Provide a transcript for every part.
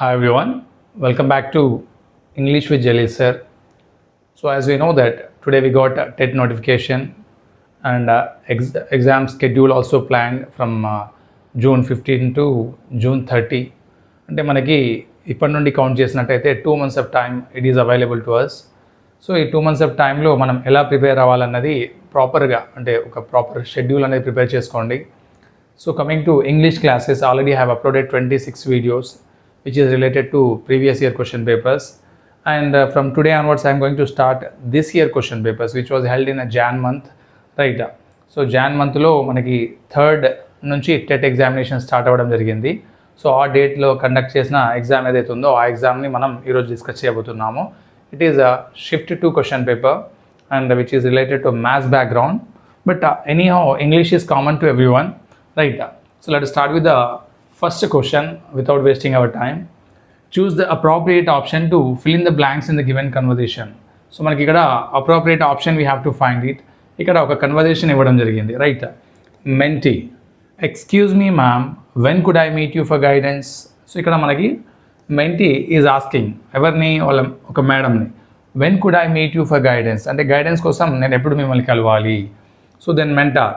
Hi everyone, welcome back to English with Jelly sir. So as we know that today we got a TET notification and exam schedule also planned from June 15 to June 30. అంటే మనకి ఇప్పటి నుండి count చేసినట్టయితే 2 months of time it is available to us. So ఈ 2 months of timeలో మనం ఎలా prepare అవ్వాలన్నది ప్రాపర్గా అంటే ఒక ప్రాపర్ షెడ్యూల్ అనేది ప్రిపేర్ చేసుకోండి. So coming to English classes, I already have uploaded 26 videos which is related to previous year question papers, and from today onwards I am going to start this year question papers which was held in a Jan month, right? So Jan month lo manaki 3rd nunchi TET examination start avadam jarigindi. So ఆ డేట్లో conduct చేసిన exam ఏదైతే ఉందో ఆ ఎగ్జామ్ని మనం ఈరోజు discuss చేయబోతున్నాము. It is a shift to question paper and which is related to maths background, but anyhow English is common to every one, right? So let us start with the first question without wasting our time. Choose the appropriate option to fill in the blanks in the given conversation. So మనకి ఇక్కడ appropriate option we have to find it. ఇక్కడ ఒక conversation ఇవ్వడం జరిగింది, right? Mentee, excuse me ma'am, when could I meet you for guidance? So ఇక్కడ మనకి mentee is asking ఎవరిని, వాళ్ళ ఒక మేడంని, when could I meet you for guidance అంటే గైడెన్స్ కోసం నేను ఎప్పుడు మిమ్మల్ని కలవాలి. So then mentor,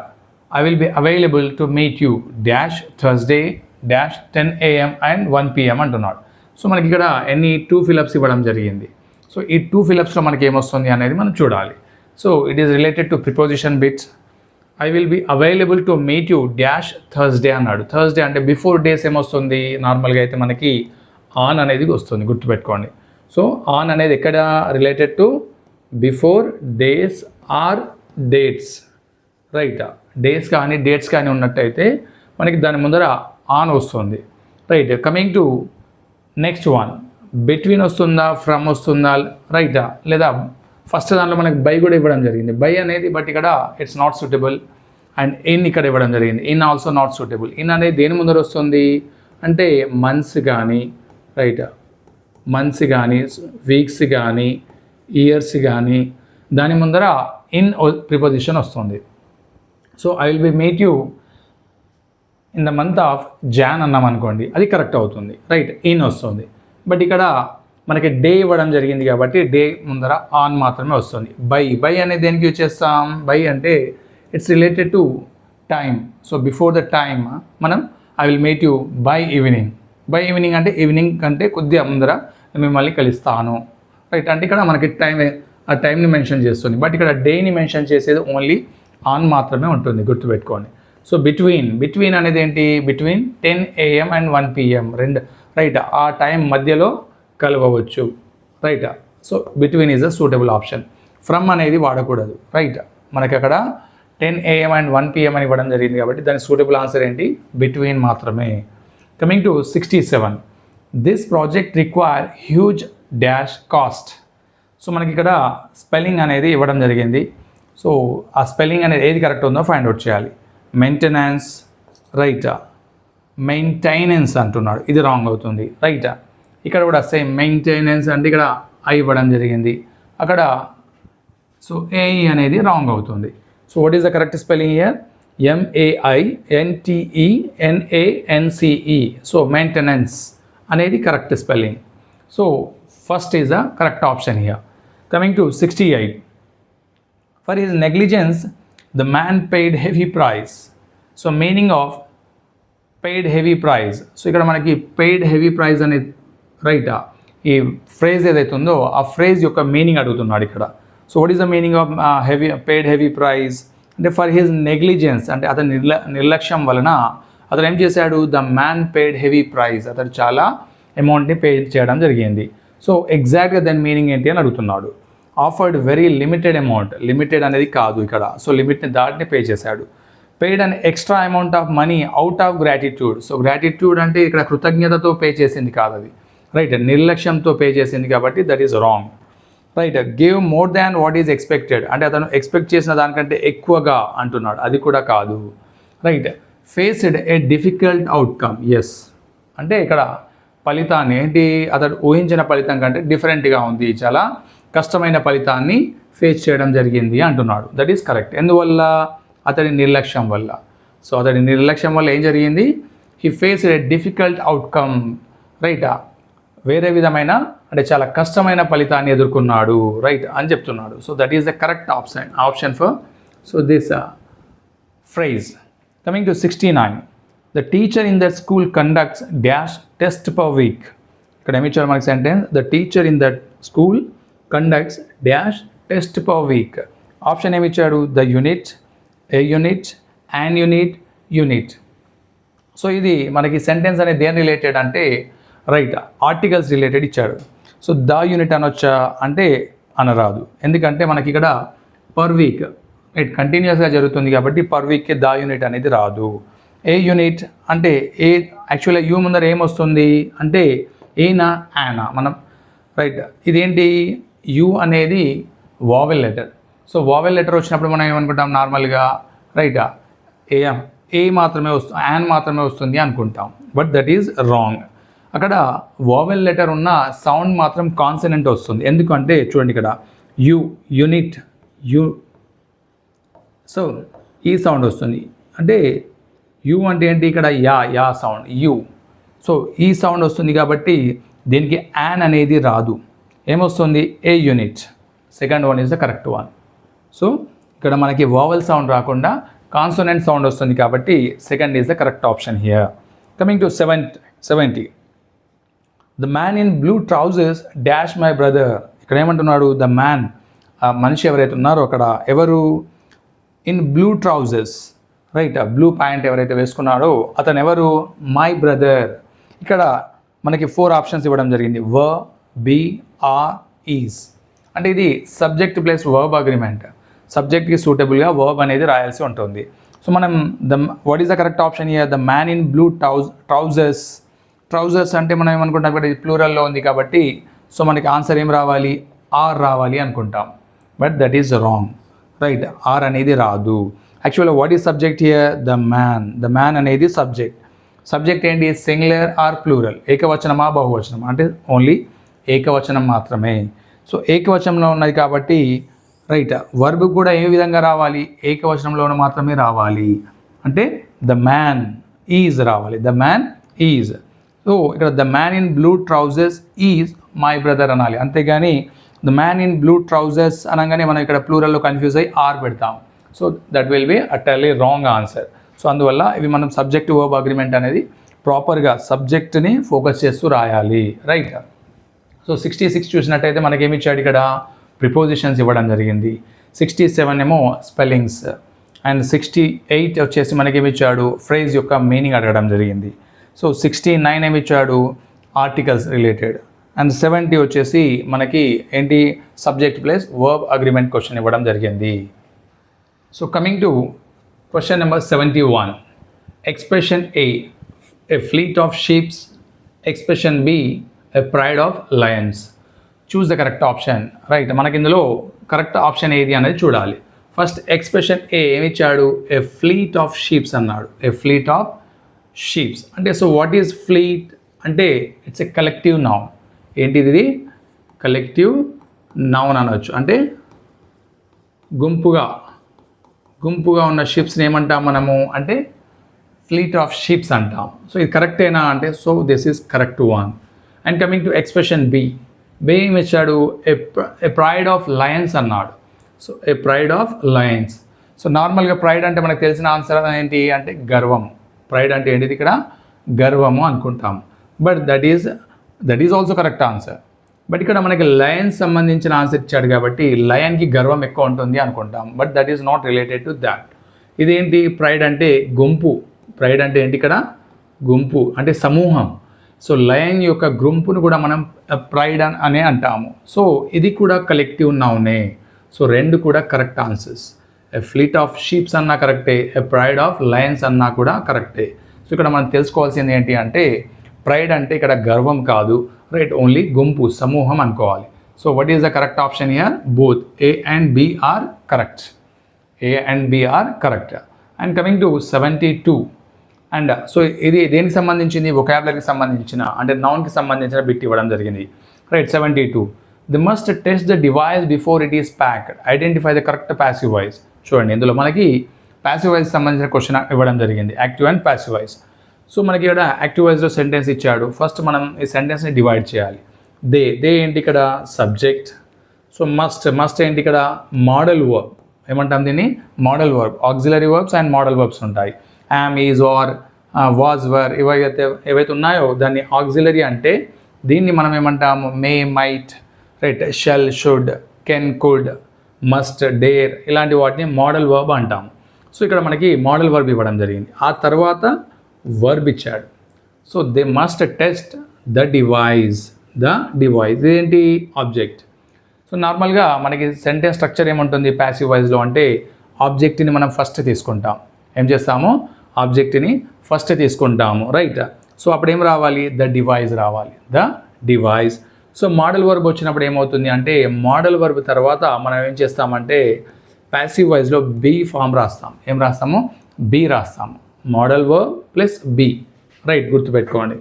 I will be available to meet you dash Thursday dash 10 AM and 1 PM అంటున్నాడు. సో మనకి ఇక్కడ ఎన్ని 2 ఫిలప్స్ ఇవ్వడం జరిగింది. సో ఈ 2 ఫిలప్స్లో మనకి ఏమొస్తుంది అనేది మనం చూడాలి. So it is related to preposition bits. I will be available to meet you dash Thursday అన్నాడు. థర్స్డే అంటే బిఫోర్ డేస్ ఏమొస్తుంది, నార్మల్గా అయితే మనకి ఆన్ అనేది వస్తుంది, గుర్తుపెట్టుకోండి. సో ఆన్ అనేది ఎక్కడ related to before days or dates, right? Days కానీ డేట్స్ కానీ ఉన్నట్టయితే మనకి దాని ముందర ఆన్ వస్తుంది, right? Coming to next one, between వస్తుందా, ఫ్రమ్ వస్తుందా, రైటా? లేదా ఫస్ట్ దాంట్లో మనకి బై కూడా ఇవ్వడం జరిగింది, బై అనేది, బట్ ఇక్కడ it's not suitable. And in ఇక్కడ ఇవ్వడం జరిగింది, in also not suitable. In అనేది దేని ముందర వస్తుంది అంటే మంత్స్ కానీ, రైట్? మంత్స్ కానీ, వీక్స్ కానీ, ఇయర్స్ కానీ, దాని ముందర ఇన్ ప్రిపోజిషన్ వస్తుంది. So I will be meet you in the month of Jan అన్నాం అనుకోండి, అది కరెక్ట్ అవుతుంది, రైట్? ఇన్ వస్తుంది. బట్ ఇక్కడ మనకి డే ఇవ్వడం జరిగింది కాబట్టి డే ముందర ఆన్ మాత్రమే వస్తుంది. బై అనేది దేనికి యూజ్ చేస్తాం? బై అంటే it's related to time. So before the time మనం I will meet you by evening. By evening అంటే ఈవినింగ్ కంటే కొద్దిగా ముందర మిమ్మల్ని కలుస్తాను, రైట్? అంటే ఇక్కడ మనకి ఆ టైంని మెన్షన్ చేస్తుంది, బట్ ఇక్కడ డేని మెన్షన్ చేసేది ఓన్లీ ఆన్ మాత్రమే ఉంటుంది, గుర్తుపెట్టుకోండి. సో బిట్వీన్ అనేది ఏంటి? బిట్వీన్ 10 AM and 1 PM, రెండు, రైట్? ఆ టైం మధ్యలో కలవవచ్చు, right? So between is a suitable option. From అనేది వాడకూడదు, రైట్? మనకి అక్కడ 10 AM and 1 PM అని ఇవ్వడం జరిగింది కాబట్టి దాని సూటబుల్ ఆన్సర్ ఏంటి? బిట్వీన్ మాత్రమే. Coming to 67, this project require huge dash cost. So మనకి ఇక్కడ స్పెల్లింగ్ అనేది ఇవ్వడం జరిగింది. సో ఆ స్పెల్లింగ్ అనేది ఏది కరెక్ట్ ఉందో ఫైండ్ అవుట్ చేయాలి. మెయింటెనెన్స్, రైటా? మెయింటైనెన్స్ అంటున్నాడు, ఇది రాంగ్ అవుతుంది, రైటా? ఇక్కడ కూడా సేమ్ మెయింటెనెన్స్ అంటే ఇక్కడ ఐ ఇవ్వడం జరిగింది, అక్కడ సో ఏఈ అనేది రాంగ్ అవుతుంది. So what is the correct spelling here? MEINTENANCE. So maintenance అనేది correct spelling. So first is the correct option here. Coming to 68, for his negligence the man paid heavy price. So meaning of paid heavy prize. So ఇక్కడ మనకి paid heavy praise అనేది, రైటా? ఈ phrase ఏదైతే ఉందో ఆ phrase యొక్క meaning అడుగుతున్నాడు ఇక్కడ. So what is the meaning of paid heavy price అంటే ఫర్ హిజ్ నెగ్లిజెన్స్ అంటే అతని నిర్లక్ష్యం వలన అతను ఏం చేశాడు? The man paid heavy price, అతను చాలా అమౌంట్ని పే చేయడం జరిగింది. సో ఎగ్జాక్ట్గా దాని మీనింగ్ ఏంటి అని అడుగుతున్నాడు. Offered very limited amount, limited అనేది కాదు ఇక్కడ, సో లిమిట్ని దాటిని పే చేశాడు. Paid an extra amount of money out of gratitude. So gratitude అంటే ఇక్కడ కృతజ్ఞతతో పే చేసింది కాదు అది, రైట్? నిర్లక్ష్యంతో పే చేసింది కాబట్టి that is wrong, right? Give more than what is expected అంటే అతను ఎక్స్పెక్ట్ చేసిన దానికంటే ఎక్కువగా అంటున్నాడు, అది కూడా కాదు, right? Faced a difficult outcome, yes అంటే ఇక్కడ ఫలితాన్ని ఏంటి, అతడు ఊహించిన ఫలితం కంటే డిఫరెంట్గా ఉంది, చాలా కష్టమైన ఫలితాన్ని ఫేస్ చేయడం జరిగింది అంటున్నాడు. That is correct. ఎందువల్ల? అతడి నిర్లక్ష్యం వల్ల. సో అతడి నిర్లక్ష్యం వల్ల ఏం జరిగింది? He faced a difficult outcome, రైటా? వేరే విధమైన అంటే చాలా కష్టమైన ఫలితాన్ని ఎదుర్కొన్నాడు రైట్ అని చెప్తున్నాడు. So that is the correct option for so this phrase. Coming to 69, the teacher in that school conducts dash test per week. ఇక్కడ ఏమి ఇచ్చారు మనకి sentence, the teacher in that school conducts dash test per week. Option ఏమి ఇచ్చాడు, the unit, A unit, an unit, unit. So ఇది మనకి sentence అనేది దేని రిలేటెడ్ అంటే రైట్ ఆర్టికల్స్ రిలేటెడ్ ఇచ్చాడు. సో ద యూనిట్ అనొచ్చా అంటే అనరాదు, ఎందుకంటే మనకి ఇక్కడ పర్ వీక్ రైట్ కంటిన్యూస్గా జరుగుతుంది కాబట్టి పర్ వీక్కి ద యూనిట్ అనేది రాదు. ఏ యూనిట్ అంటే ఏ యాక్చువల్గా యూ ముందర ఏమొస్తుంది అంటే ఏనా యానా మనం రైట్. ఇదేంటి యూ అనేది vowel letter. So vowel letter వచ్చినప్పుడు మనం ఏమనుకుంటాం నార్మల్గా రైట్ ఏ మాత్రమే వస్తుంది, యాన్ మాత్రమే వస్తుంది అనుకుంటాం. But that is wrong. అక్కడ వావెల్ లెటర్ ఉన్న సౌండ్ మాత్రం కాన్సనెంట్ వస్తుంది. ఎందుకంటే చూడండి ఇక్కడ యు, యూనిట్, యు. సో ఈ సౌండ్ వస్తుంది అంటే యు అంటే ఏంటి ఇక్కడ యా సౌండ్ యు. సో ఈ సౌండ్ వస్తుంది కాబట్టి దీనికి యాన్ అనేది రాదు. ఏమొస్తుంది a unit. Second one is the correct one. So ఇక్కడ మనకి వావెల్ సౌండ్ రాకుండా కాన్సోనెంట్ సౌండ్ వస్తుంది కాబట్టి second is the correct option here. Coming to 70, the man in blue trousers dash my brother. ఇక్కడ ఏమంటున్నాడు, ద మ్యాన్ ఆ మనిషి ఎవరైతే ఉన్నారో అక్కడ ఎవరు, in blue trousers right blue pant ఎవరైతే వేసుకున్నాడో అతను ఎవరు, మై బ్రదర్. ఇక్కడ మనకి 4 ఆప్షన్స్ ఇవ్వడం జరిగింది, వ, బి, ఆర్, ఈజ్. అంటే ఇది సబ్జెక్ట్ ప్లస్ వర్బ్ అగ్రిమెంట్. సబ్జెక్ట్కి సూటబుల్గా వర్బ్ అనేది రాయాల్సి ఉంటుంది. సో మనం what is the correct option here, the man in blue trousers. Trousers అంటే మనం ఏమనుకుంటాం ఇక్కడ ప్లూరల్లో ఉంది కాబట్టి సో మనకి ఆన్సర్ ఏం రావాలి, ఆర్ రావాలి అనుకుంటాం. But that is wrong right, are అనేది రాదు. యాక్చువల్గా what is subject here, the man. The man అనేది సబ్జెక్ట్. సబ్జెక్ట్ ఏంటి, సింగులర్ ఆర్ ప్లూరల్, ఏకవచనమా బహువచనమా అంటే ఓన్లీ ఏకవచనం మాత్రమే. సో ఏకవచనంలో ఉన్నది కాబట్టి రైట్ వర్బ్ కూడా ఏ విధంగా రావాలి, ఏకవచనంలోనే మాత్రమే రావాలి. అంటే ద మ్యాన్ ఈజ్ రావాలి, ద మ్యాన్ ఈజ్. సో ఇక్కడ the man in blue trousers is my brother అనాలి, అంతేగాని the man in blue trousers అనగానే మనం ఇక్కడ ప్లూరల్లో కన్ఫ్యూజ్ అయ్యి ఆర్ పెడతాం. So that will be utterly wrong answer. So అందువల్ల ఇవి మనం సబ్జెక్ట్ వర్బ్ అగ్రిమెంట్ అనేది ప్రాపర్గా సబ్జెక్ట్ని ఫోకస్ చేస్తూ రాయాలి రైట్. సో 66 చూసినట్టయితే మనకేమి ఇచ్చాడు ఇక్కడ, ప్రిపోజిషన్స్ ఇవ్వడం జరిగింది. 67 ఏమో స్పెల్లింగ్స్ అండ్ 68 వచ్చేసి మనకేమి ఇచ్చాడు, ఫ్రేజ్ యొక్క మీనింగ్ అడగడం జరిగింది. సో 69 ఏమి ఇచ్చాడు, ఆర్టికల్స్ రిలేటెడ్. అండ్ 70 వచ్చేసి మనకి ఏంటి, subject plus verb agreement question ఇవ్వడం జరిగింది. So coming to question number 71, expression A fleet of sheeps, expression B a pride of Lions. Choose the correct option right. మనకి ఇందులో కరెక్ట్ ఆప్షన్ ఏది అనేది చూడాలి. ఫస్ట్ ఎక్స్ప్రెషన్ ఏ ఏమి ఇచ్చాడు, ఏ ఫ్లీట్ ఆఫ్ షీప్స్ అన్నాడు. ఏ ఫ్లీట్ ఆఫ్ షీప్స్ అంటే so what is fleet అంటే ఇట్స్ ఎ కలెక్టివ్ నౌన్. ఏంటిది, ఇది కలెక్టివ్ నౌన్ అనవచ్చు. అంటే గుంపుగా ఉన్న షిప్స్ని ఏమంటాం మనము అంటే ఫ్లీట్ ఆఫ్ షిప్స్ అంటాం. సో ఇది కరెక్టేనా అంటే so this is correct one. And coming to expression B, B ఏమి ఇచ్చాడు, ఏ ప్రైడ్ ఆఫ్ లయన్స్ అన్నాడు. So a pride of lions. So నార్మల్గా ప్రైడ్ అంటే మనకు తెలిసిన ఆన్సర్ ఏంటి అంటే గర్వం. ప్రైడ్ అంటే ఏంటిది ఇక్కడ గర్వము అనుకుంటాం. But that is also correct answer. But ఇక్కడ మనకి లయన్స్ సంబంధించిన ఆన్సర్ ఇచ్చాడు కాబట్టి లయన్కి గర్వం ఎక్కువ ఉంటుంది అనుకుంటాం. But that is not related to that. ఇదేంటి, ప్రైడ్ అంటే గుంపు. ప్రైడ్ అంటే ఏంటి ఇక్కడ గుంపు అంటే సమూహం. సో లయన్ యొక్క గుంపును కూడా మనం ప్రైడ్ అనే అంటాము. సో ఇది కూడా కలెక్టివ్ నౌనే. సో రెండు కూడా correct answers. A fleet of sheeps అన్నా కరెక్టే, ఏ ప్రైడ్ ఆఫ్ లయన్స్ అన్నా కూడా కరెక్టే. సో ఇక్కడ మనం తెలుసుకోవాల్సింది ఏంటి అంటే ప్రైడ్ అంటే ఇక్కడ గర్వం కాదు రైట్, ఓన్లీ గుంపు సమూహం అనుకోవాలి. So what is the correct option here, both A and B are correct. A and B are correct. And coming to 72 and so ఇది దేనికి సంబంధించింది, వొకాబులరీకి సంబంధించిన అంటే నౌన్కి సంబంధించిన బిట్ ఇవ్వడం జరిగింది right. 72, the must test the device before it is packed, identify the correct passive voice. చూడండి ఇందులో మనకి ప్యాసివ్ వాయిస్ సంబంధించిన క్వశ్చన్ ఇవ్వడం జరిగింది, active and passive voice. So మనకి ఇక్కడ యాక్టివ్ వాయిస్లో సెంటెన్స్ ఇచ్చాడు. ఫస్ట్ మనం ఈ సెంటెన్స్ని డివైడ్ చేయాలి. దే ఏంటి ఇక్కడ సబ్జెక్ట్. సో మస్ట్ ఏంటి ఇక్కడ మోడల్ వర్బ్. ఏమంటాం దీన్ని modal verb. Auxiliary verbs and modal verbs ఉంటాయి. Am, is, are, was, were ఏవైతే ఉన్నాయో దాన్ని ఆక్సిలరీ అంటే దీన్ని మనం ఏమంటాము may, might, right, shall, should, can, could, must, dare ఇలాంటి వాటిని మోడల్ వర్బ్ అంటాము. సో ఇక్కడ మనకి మోడల్ వర్బ్ ఇవ్వడం జరిగింది. ఆ తర్వాత వర్బ్ ఇచ్చాడు. So they must test the device. ఇదేంటి ఆబ్జెక్ట్. సో నార్మల్గా మనకి సెంటెన్స్ స్ట్రక్చర్ ఏముంటుంది ప్యాసివ్ వాయిస్లో అంటే ఆబ్జెక్ట్ని మనం ఫస్ట్ తీసుకుంటాం. ఏం చేస్తాము ఆబ్జెక్ట్ని ఫస్ట్ తీసుకుంటాము, రైట్. సో అప్పుడు ఏం రావాలి ద డివైస్ రావాలి, the device. So model verb వచ్చినప్పుడు ఏమవుతుంది అంటే మోడల్ వర్బ్ తర్వాత మనం ఏం చేస్తామంటే ప్యాసివ్ వాయిస్లో బీ ఫామ్ రాస్తాం. ఏం రాస్తాము బీ రాస్తాము. Modal verb plus be, right, గుర్తుపెట్టుకోండి.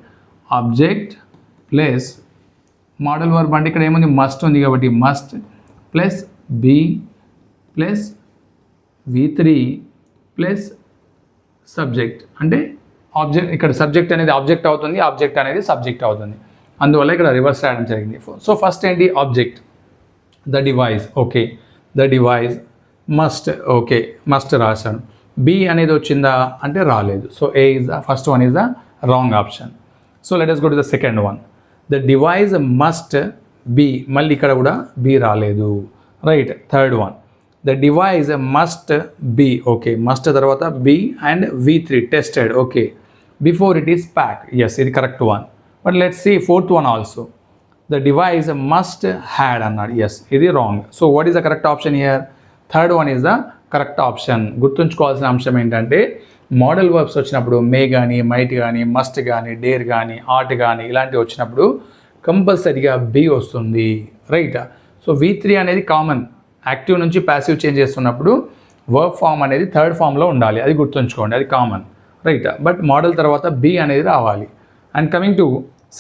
ఆబ్జెక్ట్ ప్లస్ మోడల్ వర్బ్ అంటే ఇక్కడ ఏముంది మస్ట్ ఉంది కాబట్టి మస్ట్ ప్లస్ బీ ప్లస్ V3 ప్లస్ సబ్జెక్ట్. అంటే ఆబ్జెక్ట్ ఇక్కడ సబ్జెక్ట్ అనేది ఆబ్జెక్ట్ అవుతుంది, ఆబ్జెక్ట్ అనేది సబ్జెక్ట్ అవుతుంది. అందువల్ల ఇక్కడ రివర్స్ రాయడం జరిగింది. సో ఫస్ట్ ఏంటి object the device, okay, the device. Must, okay, must రాశాను. బి అనేది వచ్చిందా అంటే రాలేదు. So A is the first one is the wrong option. So let us go to the second one. The device must be, మళ్ళీ ఇక్కడ కూడా be రాలేదు, right. Third one the device must be, okay, must తర్వాత be and V3 tested, okay, before it is pack, yes, ఇది correct one. But let's see fourth one also. The device must had అన్నాడు, yes, ఇది wrong. So what is the correct option here? Third one is the correct option. గుర్తుంచుకోవాల్సిన అంశం ఏంటంటే modal verbs వచ్చినప్పుడు మే కానీ, might కానీ, must కానీ, dare కానీ, ఆర్ట్ కానీ ఇలాంటివి వచ్చినప్పుడు కంపల్సరీగా బి వస్తుంది, రైట్. సో V3 అనేది కామన్. యాక్టివ్ నుంచి ప్యాసివ్ చేంజ్ చేస్తున్నప్పుడు వర్బ్ ఫామ్ అనేది థర్డ్ ఫామ్లో ఉండాలి, అది గుర్తుంచుకోండి, అది కామన్, రైట్. బట్ మోడల్ తర్వాత బి అనేది రావాలి. And coming to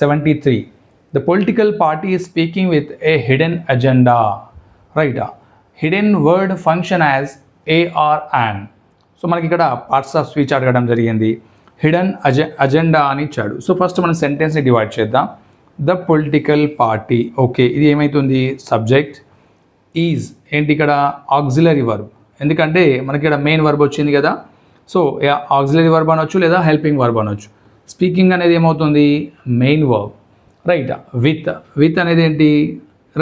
73, the political party is speaking with a hidden agenda, right. Hidden word function as a or an. So మనకి ఇక్కడ పార్ట్స్ ఆఫ్ స్పీచ్ అడగడం జరిగింది. హిడెన్ అజెండా అని ఇచ్చాడు. సో ఫస్ట్ మనం సెంటెన్స్ని డివైడ్ చేద్దాం. ద పొలిటికల్ పార్టీ, ఓకే, ఇది ఏమవుతుంది సబ్జెక్ట్. ఈజ్ ఏంటి ఇక్కడ ఆక్సిలరీ వర్బ్, ఎందుకంటే మనకి ఇక్కడ మెయిన్ వర్బ్ వచ్చింది కదా. సో ఆక్సిలరీ వర్బ్ అనొచ్చు లేదా హెల్పింగ్ వర్బ్ అనొచ్చు. స్పీకింగ్ అనేది ఏమవుతుంది మెయిన్ వర్బ్, రైట్. విత్ అనేది ఏంటి,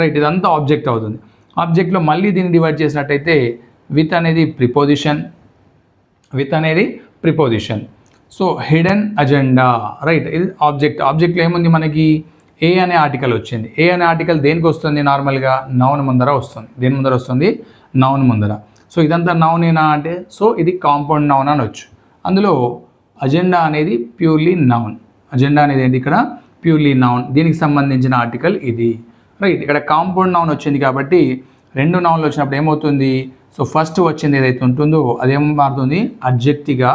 రైట్, ఇదంతా ఆబ్జెక్ట్ అవుతుంది. ఆబ్జెక్ట్లో మళ్ళీ దీన్ని డివైడ్ చేసినట్టయితే విత్ అనేది preposition. So hidden agenda, right, ఇది ఆబ్జెక్ట్. ఆబ్జెక్ట్లో ఏముంది మనకి ఏ అనే ఆర్టికల్ వచ్చింది. ఏ అనే ఆర్టికల్ దేనికి వస్తుంది నార్మల్గా నౌన్ ముందర వస్తుంది. దేని ముందర వస్తుంది నౌన్ ముందర. సో ఇదంతా నౌనేనా అంటే సో ఇది కాంపౌండ్ నౌన్ అనొచ్చు. అందులో అజెండా అనేది ప్యూర్లీ నౌన్. అజెండా అనేది ఏంటి ఇక్కడ ప్యూర్లీ నౌన్. దీనికి సంబంధించిన ఆర్టికల్ ఇది, రైట్. ఇక్కడ కాంపౌండ్ నౌన్ వచ్చింది కాబట్టి రెండు నౌన్లు వచ్చినప్పుడు ఏమవుతుంది, సో ఫస్ట్ వచ్చింది ఏదైతే ఉంటుందో అదేం మారుతుంది అడ్జెక్టివ్గా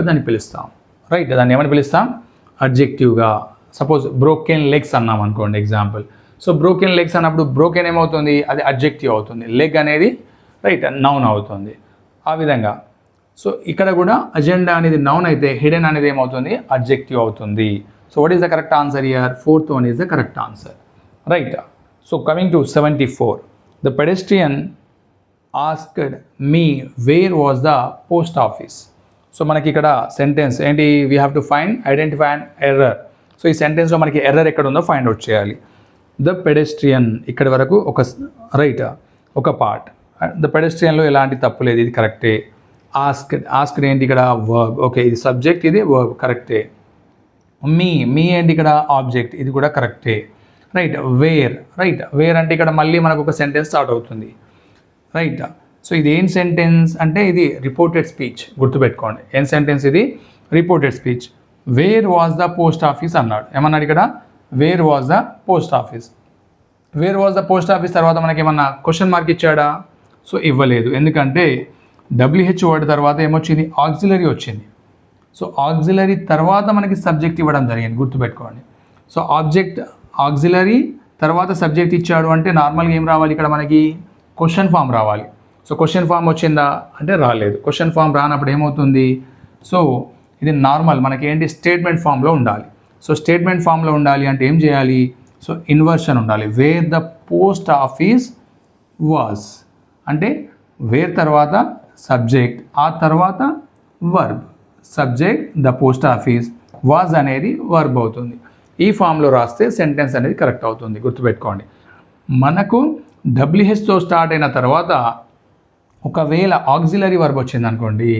దాన్ని పిలుస్తాం, రైట్. దాన్ని ఏమని పిలుస్తాం అడ్జెక్టివ్గా. సపోజ్ బ్రోకెన్ లెగ్స్ అన్నాం అనుకోండి ఎగ్జాంపుల్. సో బ్రోకెన్ లెగ్స్ అన్నప్పుడు బ్రోకెన్ ఏమవుతుంది అది అడ్జెక్టివ్ అవుతుంది, లెగ్ అనేది రైట్ నౌన్ అవుతుంది. ఆ విధంగా సో ఇక్కడ కూడా అజెండా అనేది నౌన్ అయితే హిడెన్ అనేది ఏమవుతుంది అడ్జెక్టివ్ అవుతుంది. So what is the correct answer here? Fourth one is the correct answer, right. So coming to 74, the pedestrian asked me where was the post office. So మనకి ఇక్కడ sentence ఏంటి, we have to identify and error. So ఈ సెంటెన్స్లో మనకి error ఎక్కడ ఉందో find out చేయాలి. The pedestrian ఇక్కడి వరకు ఒక పార్ట్. ద పెడెస్ట్రియన్లో ఎలాంటి తప్పు లేదు, ఇది కరెక్టే. ఆస్క్డ్ ఏంటి ఇక్కడ వర్బ్, ఓకే, ఇది సబ్జెక్ట్, ఇది వర్బ్, కరెక్టే. మీ ఏంటి ఇక్కడ ఆబ్జెక్ట్, ఇది కూడా కరెక్టే, రైట్. వేర్ అంటే ఇక్కడ మళ్ళీ మనకు ఒక సెంటెన్స్ స్టార్ట్ అవుతుంది, రైట్. సో ఇది ఏం సెంటెన్స్ అంటే ఇది రిపోర్టెడ్ స్పీచ్, గుర్తుపెట్టుకోండి. ఏం సెంటెన్స్ ఇది reported speech. Where was the post office అన్నాడు. ఏమన్నాడు ఇక్కడ where was the post office. Where was the post office తర్వాత మనకి ఏమన్నా క్వశ్చన్ మార్క్ ఇచ్చాడా? సో ఇవ్వలేదు, ఎందుకంటే WH వర్డ్ తర్వాత ఏమొచ్చింది ఆక్సిలరీ వచ్చింది. సో ఆక్సిలరీ తర్వాత మనకి సబ్జెక్ట్ ఇవ్వడం జరిగింది, గుర్తుపెట్టుకోండి. సో ఆక్సిలరీ తర్వాత సబ్జెక్ట్ ఇచ్చాడు అంటే నార్మల్గా ఏం రావాలి ఇక్కడ మనకి క్వశ్చన్ ఫామ్ రావాలి. సో క్వశ్చన్ ఫామ్ వచ్చిందా అంటే రాలేదు. క్వశ్చన్ ఫామ్ రానప్పుడు ఏమవుతుంది, సో ఇది నార్మల్ మనకి ఏంటి స్టేట్మెంట్ ఫామ్లో ఉండాలి. సో స్టేట్మెంట్ ఫామ్లో ఉండాలి అంటే ఏం చేయాలి? సో ఇన్వర్షన్ ఉండాలి. Wear the post office was అంటే వేర్ తర్వాత సబ్జెక్ట్, ఆ తర్వాత verb. Subject the post office, was అనేది వర్బ్ అవుతుంది. ఈ ఫామ్లో రాస్తే సెంటెన్స్ అనేది కరెక్ట్ అవుతుంది. గుర్తుపెట్టుకోండి. మనకు WHతో స్టార్ట్ అయిన తర్వాత ఒకవేళ ఆక్సిలరీ వర్బ్ వచ్చింది అనుకోండి,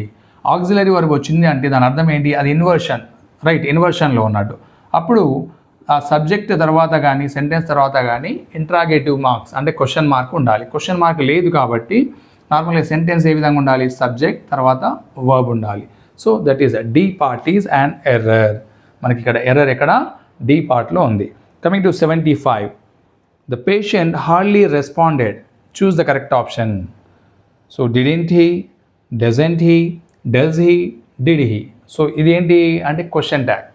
ఆక్సిలరీ వర్బ్ వచ్చింది అంటే దాని అర్థం ఏంటి? అది ఇన్వర్షన్, రైట్? ఇన్వర్షన్లో ఉన్నట్టు. అప్పుడు ఆ సబ్జెక్ట్ తర్వాత కానీ సెంటెన్స్ తర్వాత కానీ ఇంట్రాగేటివ్ మార్క్స్ అంటే క్వశ్చన్ మార్క్ ఉండాలి. క్వశ్చన్ మార్క్ లేదు కాబట్టి నార్మల్గా సెంటెన్స్ ఏ విధంగా ఉండాలి? సబ్జెక్ట్ తర్వాత వర్బ్ ఉండాలి. So that is D part is and error. మనకి ఇక్కడ ఎర్రర్ ఎక్కడ? డి పార్ట్లో ఉంది. Coming to 75, the patient hardly responded. Choose the correct option. So didn't he, doesn't he, does he, did he. So ఇది ఏంటి అంటే question tag.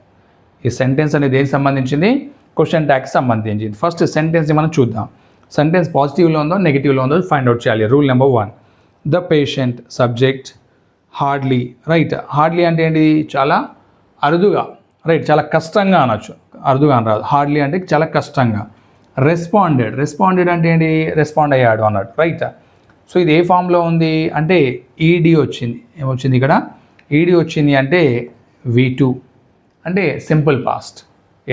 ఈ sentence అనేది దేనికి సంబంధించింది? క్వశ్చన్ ట్యాగ్కి సంబంధించింది. ఫస్ట్ సెంటెన్స్ని మనం చూద్దాం. సెంటెన్స్ పాజిటివ్లో ఉందో నెగిటివ్లో ఉందో ఫైండ్ అవుట్ చేయాలి. Rule number 1, the patient subject hardly, right? Hardly అంటే ఏంటి? చాలా అరుదుగా, రైట్? చాలా కష్టంగా అనొచ్చు, అరుదుగా అనరాదు. హార్డ్లీ అంటే చాలా కష్టంగా. రెస్పాండెడ్, రెస్పాండెడ్ అంటే ఏంటి? రెస్పాండ్ అయ్యాడు అన్నట్టు, రైట్? సో ఇది ఏ ఫామ్లో ఉంది అంటే ఈడీ వచ్చింది. ఏమొచ్చింది ఇక్కడ? ఈడీ వచ్చింది అంటే V2 అంటే సింపుల్ పాస్ట్.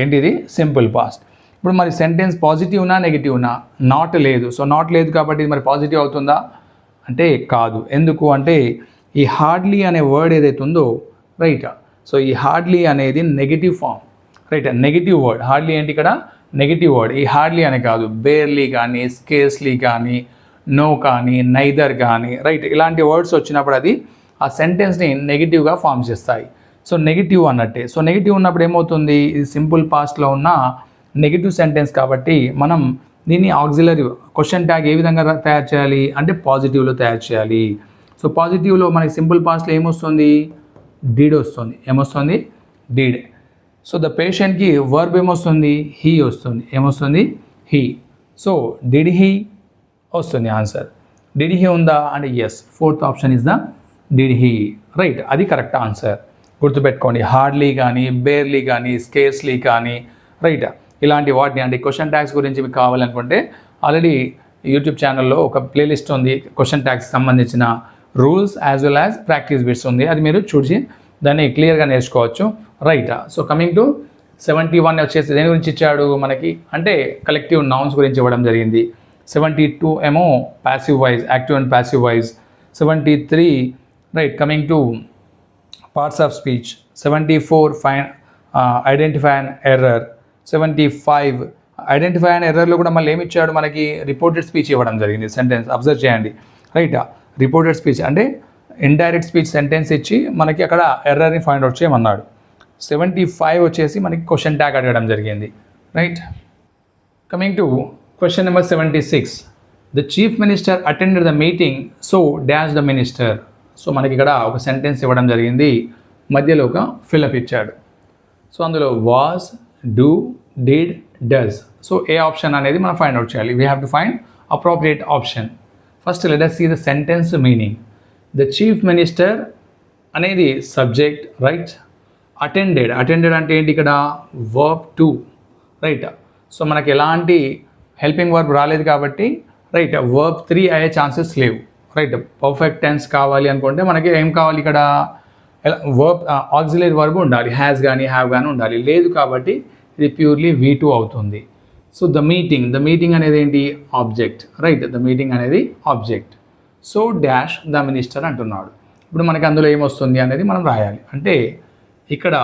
ఏంటిది? Simple past. ఇప్పుడు మరి సెంటెన్స్ పాజిటివ్నా నెగిటివ్నా? నాట్ లేదు. సో నాట్ లేదు కాబట్టి ఇది మరి పాజిటివ్ అవుతుందా అంటే కాదు. ఎందుకు అంటే ఈ హార్డ్లీ అనే వర్డ్ ఏదైతే ఉందో, రైట్? సో ఈ హార్డ్లీ అనేది negative form, right? Negative word. Hardly ఏంటి ఇక్కడ? Negative word. ఈ హార్డ్లీ అనే కాదు, బేర్లీ కానీ, స్కేర్స్లీ కానీ, నో కానీ, నైదర్ కానీ, రైట్? ఇలాంటి వర్డ్స్ వచ్చినప్పుడు అది ఆ సెంటెన్స్ని నెగిటివ్గా ఫామ్ చేస్తాయి. సో నెగిటివ్ అన్నట్టే. సో నెగిటివ్ ఉన్నప్పుడు ఏమవుతుంది? ఇది సింపుల్ పాస్ట్లో ఉన్న నెగిటివ్ సెంటెన్స్ కాబట్టి మనం దీన్ని ఆక్సిలరీ క్వశ్చన్ ట్యాగ్ ఏ విధంగా తయారు చేయాలి అంటే పాజిటివ్లో తయారు చేయాలి. సో పాజిటివ్లో మనకి సింపుల్ పాస్ట్లో ఏమొస్తుంది? డిడ్ వస్తుంది. ఏమొస్తుంది? డిడ్. సో ద పేషెంట్కి వర్బ్ ఏమొస్తుంది? హీ వస్తుంది. ఏమొస్తుంది? హీ. సో డిడ్ హీ వస్తుంది ఆన్సర్. డిడ్ హీ ఉందా అంటే yes. 4th option is the did he, right? అది కరెక్ట్ ఆన్సర్. గుర్తుపెట్టుకోండి. హార్డ్లీ కానీ, బేర్లీ కానీ, స్కేర్స్లీ కానీ, రైట్? ఇలాంటి వాటిని అంటే క్వశ్చన్ ట్యాగ్స్ గురించి మీకు కావాలనుకుంటే ఆల్రెడీ యూట్యూబ్ ఛానల్లో ఒక ప్లేలిస్ట్ ఉంది. క్వశ్చన్ ట్యాగ్స్ సంబంధించిన rules as well as practice bits ఉంది. అది మీరు చూసి దాన్ని క్లియర్గా నేర్చుకోవచ్చు, రైట్? సో కమింగ్ టు 71 వచ్చేసి దేని గురించి ఇచ్చాడు మనకి అంటే కలెక్టివ్ నౌన్స్ గురించి ఇవ్వడం జరిగింది. 72 ఏమో passive voice, active and passive voice. 73, right? Coming to parts of speech. 74 identify and error. 75 identify and ఎర్రర్లో కూడా మళ్ళీ ఏమి ఇచ్చాడు మనకి? రిపోర్టెడ్ స్పీచ్ ఇవ్వడం జరిగింది. సెంటెన్స్ అబ్జర్వ్ చేయండి, రైట్? రిపోర్టెడ్ స్పీచ్ అంటే ఇండైరెక్ట్ స్పీచ్ సెంటెన్స్ ఇచ్చి మనకి అక్కడ ఎర్రర్ని ఫైండ్ అవుట్ చేయమన్నాడు. 75 వచ్చేసి మనకి క్వశ్చన్ ట్యాగ్ అడగడం జరిగింది, right? Coming to question number 76, the chief minister attended the meeting so dash the minister. So మనకి ఇక్కడ ఒక సెంటెన్స్ ఇవ్వడం జరిగింది, మధ్యలో ఒక ఫిలప్ ఇచ్చాడు. సో అందులో was, do, did, does. So A option అనేది మనం ఫైండ్ అవుట్ చేయాలి. We have to find appropriate option. First let us see the sentence meaning. The chief minister అనేది సబ్జెక్ట్, రైట్? అటెండెడ్ అంటే ఏంటి ఇక్కడ? Verb to, right? సో మనకి ఎలాంటి helping verb రాలేదు కాబట్టి, రైట్, వర్బ్ 3 అయ్యే ఛాన్సెస్ లేవు, రైట్? పర్ఫెక్ట్ టెన్స్ కావాలి అనుకుంటే మనకి ఏం కావాలి ఇక్కడ? వర్బ్ ఆక్సిలరీ వర్బ్ ఉండాలి, హ్యాస్ కానీ హ్యావ్ కానీ ఉండాలి. లేదు కాబట్టి ఇది ప్యూర్లీ V2 అవుతుంది. సో ద మీటింగ్ అనేది ఏంటి? Object, right? ద మీటింగ్ అనేది object. So dash the minister అంటున్నాడు. ఇప్పుడు మనకి అందులో ఏమొస్తుంది అనేది మనం రాయాలి. అంటే ఇక్కడ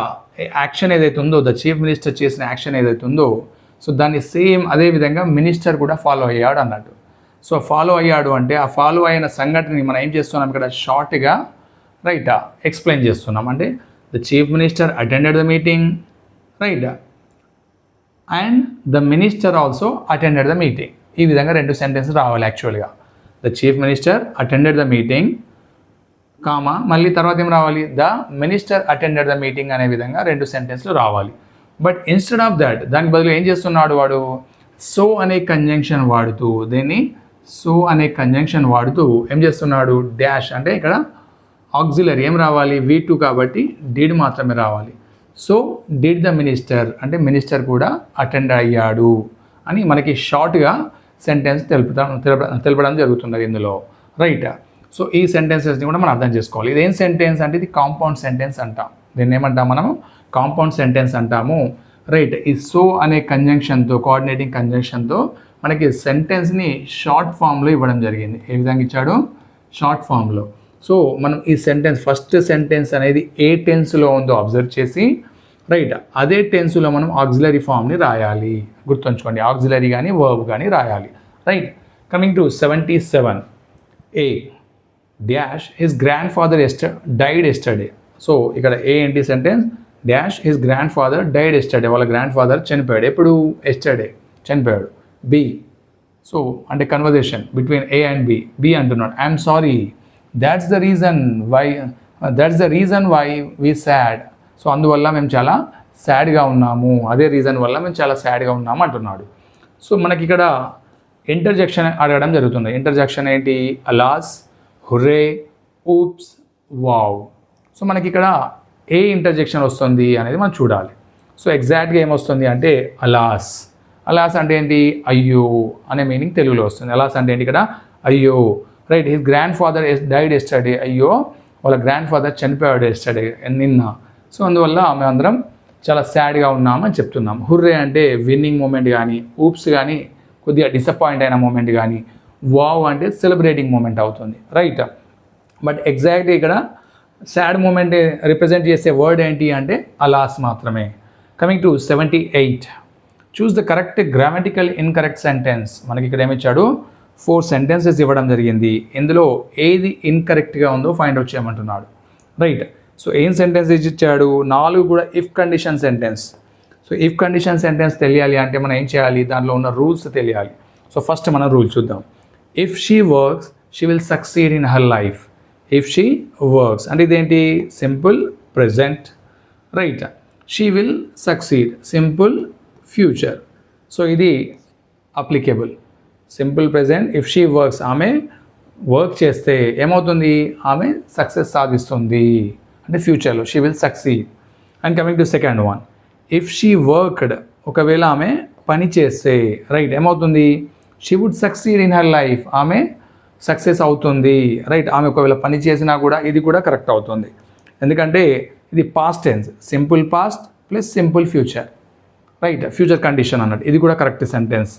యాక్షన్ ఏదైతే ఉందో, ద చీఫ్ మినిస్టర్ చేసిన యాక్షన్ ఏదైతే ఉందో, సో దాన్ని సేమ్ అదే విధంగా మినిస్టర్ కూడా ఫాలో అయ్యాడు అన్నట్టు. సో ఫాలో అయ్యాడు అంటే ఆ ఫాలో అయిన సంఘటనని మనం ఏం చేస్తున్నాం ఇక్కడ? షార్ట్గా, రైట్, ఎక్స్ప్లెయిన్ చేస్తున్నాం. అంటే the chief minister attended the meeting, right, and the minister also attended the meeting. ఈ విధంగా 2 సెంటెన్సెస్ రావాలి యాక్చువల్గా. The chief minister attended the meeting, comma మళ్ళీ తర్వాత ఏం రావాలి? The minister attended the meeting అనే విధంగా 2 సెంటెన్స్లు రావాలి. బట్ ఇన్స్టెడ్ ఆఫ్ దట్ దానికి బదులు ఏం చేస్తున్నాడు వాడు? సో అనే కంజంక్షన్ వాడుతూ, దీన్ని సో అనే కంజంక్షన్ వాడుతూ ఏం చేస్తున్నాడు? డాష్ అంటే ఇక్కడ ఆక్సిలరీ ఏం రావాలి, V2 కాబట్టి డిడ్ మాత్రమే రావాలి. సో డిడ్ ద మినిస్టర్ అంటే మినిస్టర్ కూడా అటెండ్ అయ్యాడు అని మనకి షార్ట్గా సెంటెన్స్ తెలపడం జరుగుతున్నది ఇందులో, రైట్. సో ఈ సెంటెన్సెస్ని కూడా మనం అర్థం చేసుకోవాలి. ఇదేం సెంటెన్స్ అంటే ఇది కాంపౌండ్ సెంటెన్స్ అంటాం. దీన్ని ఏమంటాం మనము, కాంపౌండ్ సెంటెన్స్ అంటాము, రైట్. ఈ సో అనే కంజంక్షన్తో, కోఆర్డినేటింగ్ కంజంక్షన్తో మనకి సెంటెన్స్ని షార్ట్ ఫామ్లో ఇవ్వడం జరిగింది. ఏ విధంగా ఇచ్చాడు, షార్ట్ ఫామ్లో. సో మనం ఈ సెంటెన్స్, ఫస్ట్ సెంటెన్స్ అనేది ఏ టెన్స్లో ఉందో అబ్జర్వ్ చేసి, రైట్, అదే టెన్స్లో మనం ఆక్సిలరీ ఫామ్ని రాయాలి. గుర్తుంచుకోండి, ఆక్సిలరీ కానీ వర్బ్ కానీ రాయాలి, right. Coming to 77, A dash his grandfather died yesterday. So ఇక్కడ ఏ ఏంటి sentence, dash his grandfather died yesterday, వాళ్ళ గ్రాండ్ ఫాదర్ చనిపోయాడు. ఎప్పుడు, ఎస్టర్డే చనిపోయాడు. బి, సో అంటే conversation between A and B. B అంటున్నాడు, I'm sorry, that's the reason why we sad. So అందువల్ల మేము చాలా సాడ్గా ఉన్నాము, అదే రీజన్ వల్ల మేము చాలా సాడ్గా ఉన్నాము అంటున్నాడు. సో మనకి ఇక్కడ ఇంటర్జెక్షన్ అడగడం జరుగుతుంది. ఇంటర్జెక్షన్ ఏంటి, అలాస్, హుర్రే, ఊప్స్, వావ్. సో మనకి ఇక్కడ ఏ ఇంటర్జెక్షన్ వస్తుంది అనేది మనం చూడాలి. సో ఎగ్జాక్ట్గా ఏమొస్తుంది అంటే అలాస్. అలాస్ అంటే ఏంటి, అయ్యో అనే మీనింగ్ తెలుగులో వస్తుంది. అలాస్ అంటే ఏంటి ఇక్కడ, అయ్యో, right. His grandfather died yesterday, అయ్యో వాళ్ళ గ్రాండ్ ఫాదర్ చనిపోయాడు ఎస్టర్డే, నిన్న. సో అందువల్ల మేమందరం చాలా సాడ్గా ఉన్నామని చెప్తున్నాం. హుర్రే అంటే విన్నింగ్ మూమెంట్ కానీ, ఊప్స్ కానీ కొద్దిగా డిసప్పాయింట్ అయిన మూమెంట్ కానీ, వావ్ అంటే సెలబ్రేటింగ్ మూమెంట్ అవుతుంది, రైట్. బట్ ఎగ్జాక్ట్గా ఇక్కడ సాడ్ మూమెంట్ రిప్రజెంట్ చేసే వర్డ్ ఏంటి అంటే అలాస్ మాత్రమే. Coming to 78, choose the correct grammatical incorrect sentence. మనకి ఇక్కడ ఏమిచ్చాడు, 4 సెంటెన్సెస్ ఇవ్వడం జరిగింది. ఇందులో ఏది ఇన్కరెక్ట్గా ఉందో ఫైండ్ అవుట్ చేయమంటున్నాడు, రైట్. సో ఏం సెంటెన్స్ ఇచ్చాడు, 4 కూడా if condition sentence. So if condition sentence తెలియాలి అంటే మనం ఏం చేయాలి, దాంట్లో ఉన్న రూల్స్ తెలియాలి. సో ఫస్ట్ మనం రూల్ చూద్దాం. If she works she will succeed in her life. If she works అంటే ఇదేంటి, simple present, right. She will succeed, simple future. So ఇది applicable. Simple present, if she works, ఆమె work చేస్తే ఏమవుతుంది, ఆమె success సాధిస్తుంది అంటే ఫ్యూచర్లో she will succeed. And coming to second one, if she worked, ఒకవేళ ఆమె పని చేస్తే, రైట్, ఏమవుతుంది, she would succeed in her life, ఆమె సక్సెస్ అవుతుంది, రైట్. ఆమె ఒకవేళ పని చేసినా కూడా ఇది కూడా కరెక్ట్ అవుతుంది, ఎందుకంటే ఇది past tense, simple past plus simple future, right. Future condition అన్నట్టు, ఇది కూడా correct sentence,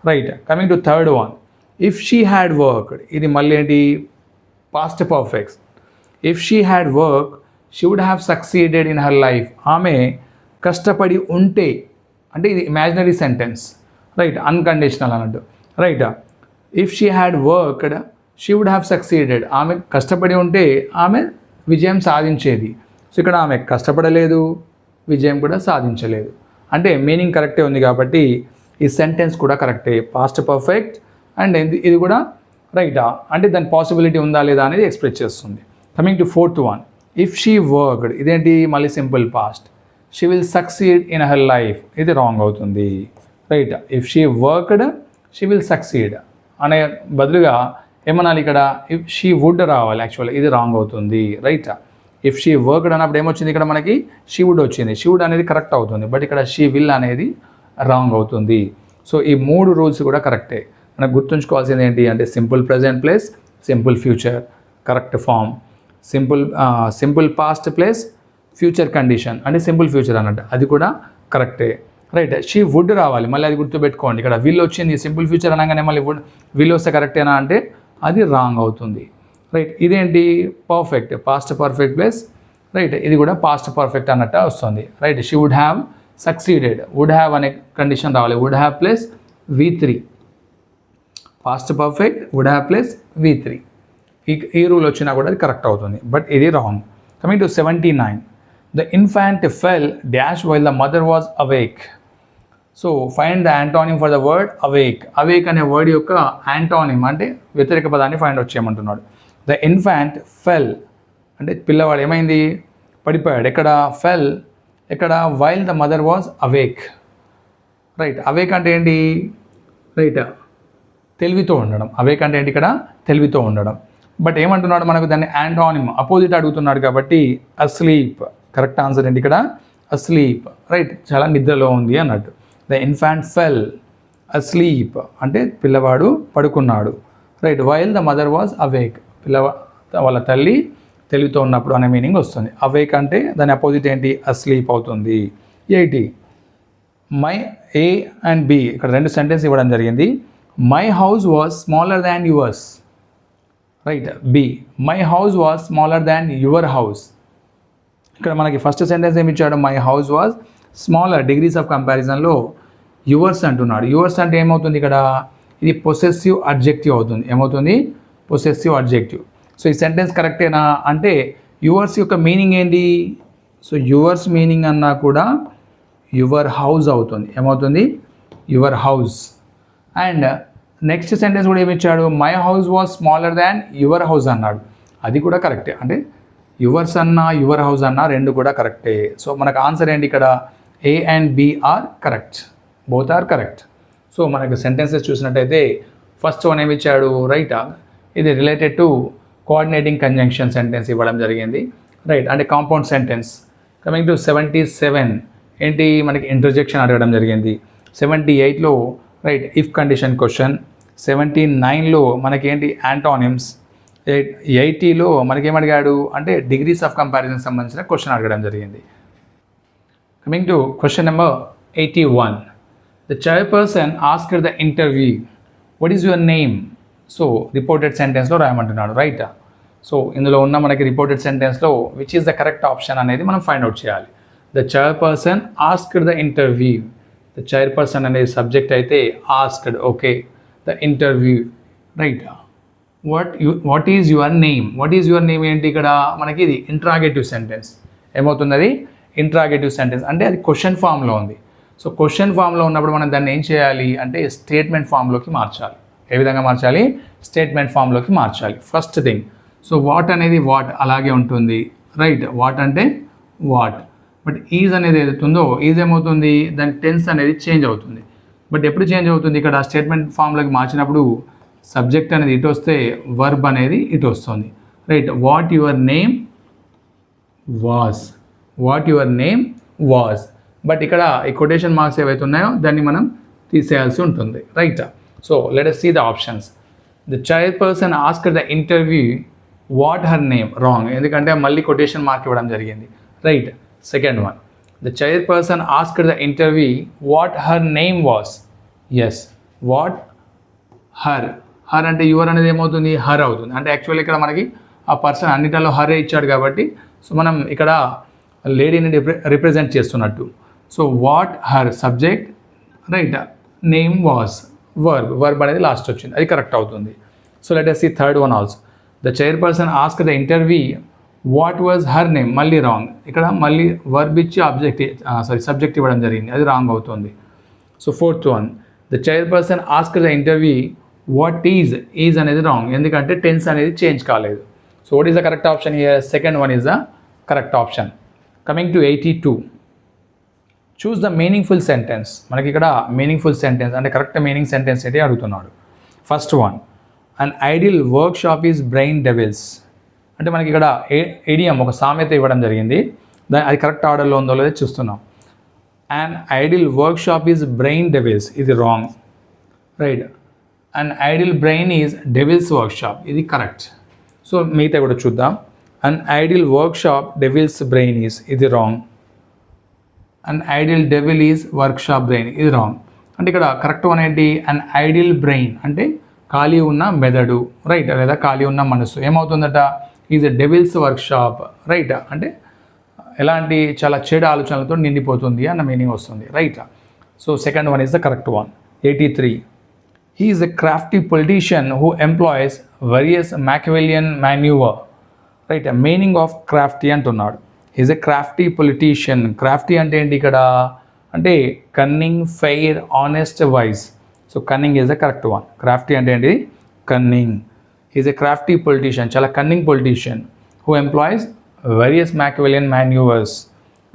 right. Coming to third one, if she had worked, ఇది మళ్ళీ ఏంటి, past perfect. If she had work she would have succeeded in her life, ఆమె కష్టపడి ఉంటే అంటే ఇది ఇమాజినరీ సెంటెన్స్, రైట్, అన్కండిషనల్ అన్నట్టు, right. If she had worked she would have succeeded, ఆమె కష్టపడి ఉంటే ఆమె విజయం సాధించేది. సో ఇక్కడ ఆమె కష్టపడలేదు, విజయం కూడా సాధించలేదు, అంటే మీనింగ్ కరెక్టే ఉంది కాబట్టి ఈ సెంటెన్స్ కూడా కరెక్టే, పాస్ట్ పర్ఫెక్ట్. అండ్ ఇది కూడా రైటా అంటే దాని పాసిబిలిటీ ఉందా లేదా అనేది ఎక్స్ప్రెస్ చేస్తుంది. Coming to fourth one, if she worked, ఇదేంటి మళ్ళీ simple past. She will succeed in her life, ఇది రాంగ్ అవుతుంది, right. If she worked she will succeed అనే బదులుగా ఏమనాలి ఇక్కడ, ఇఫ్ షీ వుడ్ రావాలి యాక్చువల్లీ, ఇది రాంగ్ అవుతుంది, రైట్. ఇఫ్ షీ వర్క్డ్ అన్నప్పుడు ఏమొచ్చింది ఇక్కడ మనకి, షీ వుడ్ వచ్చింది, షీ వుడ్ అనేది కరెక్ట్ అవుతుంది, బట్ ఇక్కడ షీ విల్ అనేది రాంగ్ అవుతుంది. సో ఈ 3 రూల్స్ కూడా కరెక్టే. మనకు గుర్తుంచుకోవాల్సింది ఏంటి అంటే simple present plus simple future correct form, simple past plus future condition అంటే సింపుల్ ఫ్యూచర్ అన్నట్టు, అది కూడా కరెక్టే, రైట్. షీ వుడ్ రావాలి, మళ్ళీ అది గుర్తుపెట్టుకోండి. ఇక్కడ విల్ వచ్చింది, సింపుల్ ఫ్యూచర్ అనగానే మళ్ళీ విల్ వస్తే కరెక్టేనా అంటే అది రాంగ్ అవుతుంది, రైట్. ఇదేంటి, perfect, past perfect plus, right, ఇది కూడా పాస్ట్ పర్ఫెక్ట్ అన్నట్టు వస్తుంది, right. She would have succeeded, would have అనే కండిషన్ రావాలి, would have plus V3, past perfect would have plus V3. ఈ రూల్ వచ్చినా కూడా అది కరెక్ట్ అవుతుంది, బట్ ఇది రాంగ్. Coming to 79, the infant fell dash while the mother was awake. So find the antonym for the word awake. Awake అనే word యొక్క antonym అంటే వ్యతిరేక పదాన్ని ఫైండ్ అవుట్ చేయమంటున్నాడు. ద ఇన్ఫాంట్ ఫెల్ అంటే పిల్లవాడు ఏమైంది, పడిపోయాడు. ఎక్కడ, ఫెల్ ఎక్కడ, while the mother was awake, right. Awake అంటే ఏంటి, రైట్, తెలివితో ఉండడం. అవేక్ అంటే ఏంటి ఇక్కడ, తెలివితో ఉండడం. బట్ ఏమంటున్నాడు మనకు దాన్ని యాంటానిమ్ అపోజిట్ అడుగుతున్నాడు కాబట్టి అస్లీప్. కరెక్ట్ ఆన్సర్ ఏంటి ఇక్కడ అస్లీప్, రైట్, చాలా నిద్రలో ఉంది అన్నట్టు. ద ఇన్ఫాంట్ ఫెల్ అస్లీప్ అంటే పిల్లవాడు పడుకున్నాడు, right, while the mother was awake, వాళ్ళ తల్లి తెలివితో ఉన్నప్పుడు అనే మీనింగ్ వస్తుంది. అవేక్ అంటే దాని అపోజిట్ ఏంటి అస్లీప్ అవుతుంది. 80 మై ఏ అండ్ బి ఇక్కడ రెండు సెంటెన్స్ ఇవ్వడం జరిగింది. My house was smaller than yours, right. B my house was smaller than your house. ఇక్కడ మనకి ఫస్ట్ సెంటెన్స్ ఏమి ఇచ్చాడు, my house was smaller, degrees of కంపారిజన్లో యువర్స్ అంటున్నాడు. యువర్స్ అంటే ఏమవుతుంది ఇక్కడ, ఇది పొసెసివ్ అడ్జెక్టివ్ అవుతుంది. ఏమవుతుంది, పొసెసివ్ అడ్జెక్టివ్. సో ఈ సెంటెన్స్ కరెక్టేనా అంటే యువర్స్ యొక్క మీనింగ్ ఏంటి, సో యువర్స్ మీనింగ్ అన్నా కూడా యువర్ హౌస్ అవుతుంది. ఏమవుతుంది, your house. And next sentence కూడా ఏమి ఇచ్చాడు, my house was smaller than your house అన్నాడు. అది కూడా కరెక్టే, అంటే యువర్స్ అన్నా యువర్ హౌస్ అన్నా రెండు కూడా కరెక్టే. సో మనకు ఆన్సర్ ఏంటి ఇక్కడ, A and B are correct, both are correct. So మనకు సెంటెన్సెస్ చూసినట్టయితే ఫస్ట్ వన్ ఏమి ఇచ్చాడు, రైట్, ఇది related to coordinating conjunction sentence ఇవ్వడం జరిగింది, రైట్, అంటే కాంపౌండ్ సెంటెన్స్. కమింగ్ టు 77 ఏంటి మనకి ఇంటర్జెక్షన్ అడగడం జరిగింది. 78లో రైట్ ఇఫ్ కండిషన్ క్వశ్చన్. 79లో మనకి ఏంటి యాంటానిమ్స్. 80లో మనకేమడిగాడు అంటే డిగ్రీస్ ఆఫ్ కంపారిజన్ సంబంధించిన క్వశ్చన్ అడగడం జరిగింది. Coming to question number 81. The chairperson asked the interview what is your name. So reported సెంటెన్స్లో రాయమంటున్నాడు, రైట్. సో ఇందులో ఉన్న మనకి రిపోర్టెడ్ సెంటెన్స్లో which is the correct option అనేది మనం ఫైండ్ అవుట్ చేయాలి. The chairperson asked the interview. The chairperson అనేది సబ్జెక్ట్ అయితే asked, okay. The interview, right. What is your name. What is your name ఏంటి ఇక్కడ మనకి ఇది ఇంట్రాగేటివ్ సెంటెన్స్. ఏమవుతుంది అది ఇంట్రాగేటివ్ సెంటెన్స్ అంటే అది క్వశ్చన్ ఫామ్లో ఉంది. సో క్వశ్చన్ ఫామ్లో ఉన్నప్పుడు మనం దాన్ని ఏం చేయాలి అంటే స్టేట్మెంట్ ఫామ్లోకి మార్చాలి. ఏ విధంగా మార్చాలి, స్టేట్మెంట్ ఫామ్లోకి మార్చాలి. ఫస్ట్ థింగ్, సో వాట్ అనేది వాట్ అలాగే ఉంటుంది, రైట్. వాట్ అంటే వాట్. బట్ ఈజ్ అనేది ఏదైతుందో ఈజ్ ఏమవుతుంది, దాని టెన్స్ అనేది చేంజ్ అవుతుంది. బట్ ఎప్పుడు చేంజ్ అవుతుంది ఇక్కడ స్టేట్మెంట్ ఫామ్లోకి మార్చినప్పుడు సబ్జెక్ట్ అనేది ఇటు వస్తే వర్బ్ అనేది ఇటు వస్తుంది, right. What your name was, what your name was. But ఇక్కడ ఈ కొటేషన్ మార్క్స్ ఏవైతే ఉన్నాయో దాన్ని మనం తీసేయాల్సి ఉంటుంది, right. So let us see the options. The chairperson asked the interview what her name. Wrong, ఎందుకంటే మళ్ళీ కొటేషన్ మార్క్ ఇవ్వడం జరిగింది, right. Second one, the chairperson asked the interview what her name was. Yes, what her. Her అంటే your అనేది ఏమవుతుంది her అవుతుంది. అంటే actually ఇక్కడ మనకి ఆ పర్సన్ అన్నిటిలో హరే ఇచ్చాడు కాబట్టి సో మనం ఇక్కడ లేడీని రిప్రజెంట్ చేస్తున్నట్టు. So what her subject, right. Name was verb, verb అనేది లాస్ట్ వచ్చింది, అది కరెక్ట్ అవుతుంది. So let us see third one also. The chairperson ask the interview what was her name. మళ్ళీ రాంగ్, ఇక్కడ మళ్ళీ వర్బ్ ఇచ్చి సబ్జెక్ట్ ఇవ్వడం జరిగింది, అది రాంగ్ అవుతుంది. So fourth one, the chairperson ask the interview what is అనేది రాంగ్, ఎందుకంటే టెన్స్ అనేది చేంజ్ కాలేదు. So what is the correct option here, second one is the correct option. Coming to 82, choose the meaningful sentence. మనకి ఇక్కడ meaningful sentence అంటే correct meaning sentence ఏంటి అడుగుతున్నాడు. First one, an ideal workshop is brain devils. అంటే మనకి ఇక్కడ idiom ఒక సామెత ఇవ్వడం జరిగింది, అది కరెక్ట్ ఆర్డర్లో ఉందో లేదో చూస్తున్నాం. An ideal workshop is brain devil's, ఇది wrong, right. An idle brain is devil's workshop, ఇది కరెక్ట్. సో మిగతా కూడా చూద్దాం. An ideal workshop devil's brain is, ఇది wrong. An idle devil is workshop brain, ఇది wrong. అంటే ఇక్కడ correct one ఏంటి, అన్ ఐడియల్ బ్రెయిన్ అంటే ఖాళీ ఉన్న మెదడు, రైట్, లేదా ఖాళీ ఉన్న మనసు ఏమవుతుందట is a devil's workshop, right. అంటే ఎలాంటి చాలా చెడు ఆలోచనలతో నిండిపోతుంది అన్న మీనింగ్ వస్తుంది, right. So second one is the correct one. 83, he is a crafty politician who employs various Machiavellian maneuver, right. A meaning of crafty అంటున్నాడు. he is a crafty politician. crafty అంటే ఏంటి ఇక్కడ అంటే cunning, fair, honest, wise. So cunning is the correct one. crafty అంటే ఏంటి cunning. he is a crafty politician, చాలా cunning politician, who employs various Machiavellian maneuvers.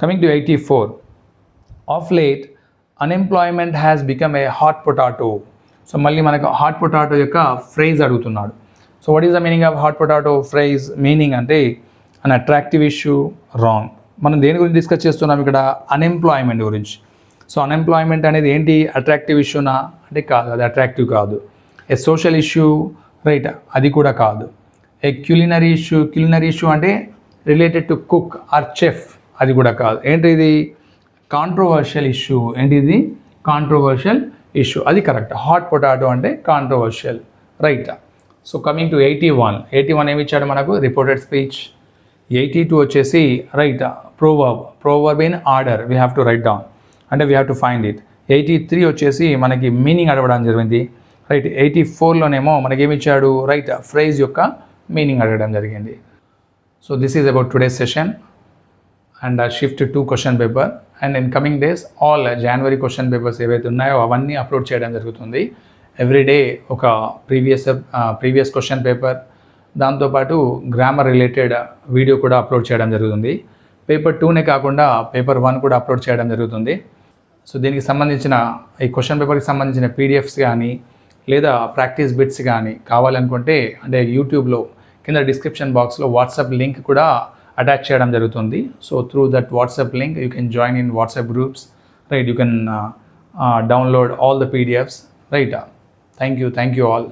coming to 84, of late unemployment has become a hot potato. So మళ్ళీ మనకు hot potato యొక్క phrase అడుగుతున్నాడు. So what is the meaning of hot potato fries? Meaning అంటే అన్ attractive issue, wrong. మనం దేని గురించి discuss చేస్తున్నాం ఇక్కడ? అన్ఎంప్లాయ్మెంట్ గురించి. సో అన్ఎంప్లాయ్మెంట్ అనేది ఏంటి? అట్రాక్టివ్ ఇష్యూనా అంటే కాదు, అది అట్రాక్టివ్ కాదు. ఏ సోషల్ ఇష్యూ, రైట్, అది కూడా కాదు. ఏ క్యులినరీ ఇష్యూ అంటే related to cook or chef, అది కూడా కాదు. ఏంటి ఇది? Controversial issue. ఏంటి ఇది? కాంట్రోవర్షియల్ ఇష్యూ, అది కరెక్ట్. హాట్ పొటాటో అంటే controversial, right. So coming to 81 ఏమి ఇచ్చాడు మనకు? Reported speech. 82 వచ్చేసి write proverb in order we have to write down, అంటే we have to find it. 83 వచ్చేసి మనకి మీనింగ్ అడగడం జరిగింది, రైట్. 84లోనేమో మనకేమి ఇచ్చాడు? రైట్, ఫ్రేజ్ యొక్క మీనింగ్ అడగడం జరిగింది. So this is about today's session and shift to question paper. And in coming days all January question papers ఏవైతే ఉన్నాయో అవన్నీ అప్లోడ్ చేయడం జరుగుతుంది. ఎవ్రీడే ఒక ప్రీవియస్ క్వశ్చన్ పేపర్, దాంతోపాటు గ్రామర్ రిలేటెడ్ వీడియో కూడా అప్లోడ్ చేయడం జరుగుతుంది. పేపర్ 2నే కాకుండా పేపర్ 1 కూడా అప్లోడ్ చేయడం జరుగుతుంది. సో దీనికి సంబంధించిన ఈ క్వశ్చన్ పేపర్కి సంబంధించిన పీడిఎఫ్స్ కానీ లేదా ప్రాక్టీస్ బిట్స్ కానీ కావాలనుకుంటే అంటే యూట్యూబ్లో కింద డిస్క్రిప్షన్ బాక్స్లో వాట్సాప్ లింక్ కూడా అటాచ్ చేయడం జరుగుతుంది. So through that WhatsApp link you can join in WhatsApp groups, right. You can download all the PDFs, right. Thank you all.